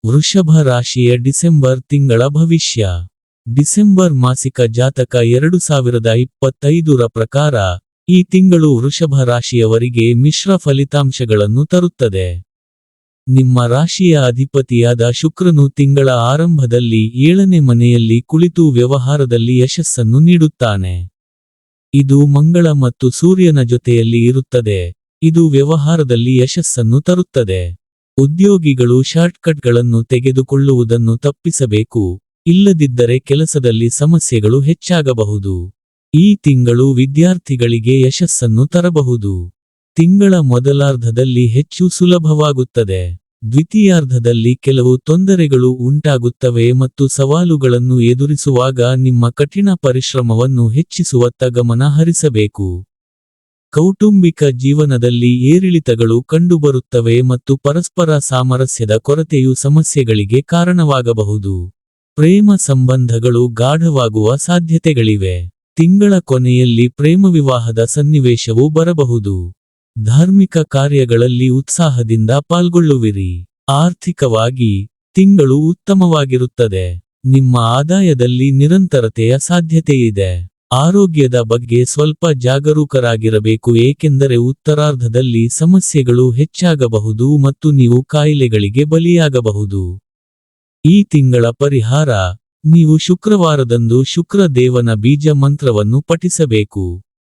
ವೃಷಭ ರಾಶಿಯ ಡಿಸೆಂಬರ್ ತಿಂಗಳ ಭವಿಷ್ಯ. ಡಿಸೆಂಬರ್ ಮಾಸಿಕ ಜಾತಕ 2025ರ ಪ್ರಕಾರ ಈ ತಿಂಗಳು ವೃಷಭ ರಾಶಿಯವರಿಗೆ ಮಿಶ್ರ ಫಲಿತಾಂಶಗಳನ್ನು ತರುತ್ತದೆ. ನಿಮ್ಮ ರಾಶಿಯ ಅಧಿಪತಿಯಾದ ಶುಕ್ರನು ತಿಂಗಳ ಆರಂಭದಲ್ಲಿ 7ನೇ ಮನೆಯಲ್ಲಿ ಕುಳಿತು ವ್ಯವಹಾರದಲ್ಲಿ ಯಶಸ್ಸನ್ನು ನೀಡುತ್ತಾನೆ. ಇದು ಮಂಗಳ ಮತ್ತು ಸೂರ್ಯನ ಜೊತೆಯಲ್ಲಿ ಇರುತ್ತದೆ. ಇದು ವ್ಯವಹಾರದಲ್ಲಿ ಯಶಸ್ಸನ್ನು ತರುತ್ತದೆ. ಉದ್ಯೋಗಿಗಳು ಶಾರ್ಟ್ಕಟ್ಗಳನ್ನು ತೆಗೆದುಕೊಳ್ಳುವುದನ್ನು ತಪ್ಪಿಸಬೇಕು, ಇಲ್ಲದಿದ್ದರೆ ಕೆಲಸದಲ್ಲಿ ಸಮಸ್ಯೆಗಳು ಹೆಚ್ಚಾಗಬಹುದು. ಈ ತಿಂಗಳು ವಿದ್ಯಾರ್ಥಿಗಳಿಗೆ ಯಶಸ್ಸನ್ನು ತರಬಹುದು. ತಿಂಗಳ ಮೊದಲಾರ್ಧದಲ್ಲಿ ಹೆಚ್ಚು ಸುಲಭವಾಗುತ್ತದೆ. ದ್ವಿತೀಯಾರ್ಧದಲ್ಲಿ ಕೆಲವು ತೊಂದರೆಗಳು ಉಂಟಾಗುತ್ತವೆ ಮತ್ತು ಸವಾಲುಗಳನ್ನು ಎದುರಿಸುವಾಗ ನಿಮ್ಮ ಕಠಿಣ ಪರಿಶ್ರಮವನ್ನು ಹೆಚ್ಚಿಸುವತ್ತ ಗಮನ ಹರಿಸಬೇಕು. ಕೌಟುಂಬಿಕ ಜೀವನದಲ್ಲಿ ಏರಿಳಿತಗಳು ಕಂಡುಬರುತ್ತವೆ ಮತ್ತು ಪರಸ್ಪರ ಸಾಮರಸ್ಯದ ಕೊರತೆಯು ಸಮಸ್ಯೆಗಳಿಗೆ ಕಾರಣವಾಗಬಹುದು. ಪ್ರೇಮ ಸಂಬಂಧಗಳು ಗಾಢವಾಗುವ ಸಾಧ್ಯತೆಗಳಿವೆ. ತಿಂಗಳ ಕೊನೆಯಲ್ಲಿ ಪ್ರೇಮವಿವಾಹದ ಸನ್ನಿವೇಶವೂ ಬರಬಹುದು. ಧಾರ್ಮಿಕ ಕಾರ್ಯಗಳಲ್ಲಿ ಉತ್ಸಾಹದಿಂದ ಪಾಲ್ಗೊಳ್ಳುವಿರಿ. ಆರ್ಥಿಕವಾಗಿ ತಿಂಗಳು ಉತ್ತಮವಾಗಿರುತ್ತದೆ. ನಿಮ್ಮ ಆದಾಯದಲ್ಲಿ ನಿರಂತರತೆಯ ಸಾಧ್ಯತೆಯಿದೆ. ಆರೋಗ್ಯದ ಬಗ್ಗೆ ಸ್ವಲ್ಪ ಜಾಗರೂಕರಾಗಿರಬೇಕು, ಏಕೆಂದರೆ ಉತ್ತರಾರ್ಧದಲ್ಲಿ ಸಮಸ್ಯೆಗಳು ಹೆಚ್ಚಾಗಬಹುದು ಮತ್ತು ನೀವು ಕಾಯಿಲೆಗಳಿಗೆ ಬಲಿಯಾಗಬಹುದು. ಈ ತಿಂಗಳ ಪರಿಹಾರ: ನೀವು ಶುಕ್ರವಾರದಂದು ಶುಕ್ರ ದೇವನ ಬೀಜ ಮಂತ್ರವನ್ನು ಪಠಿಸಬೇಕು.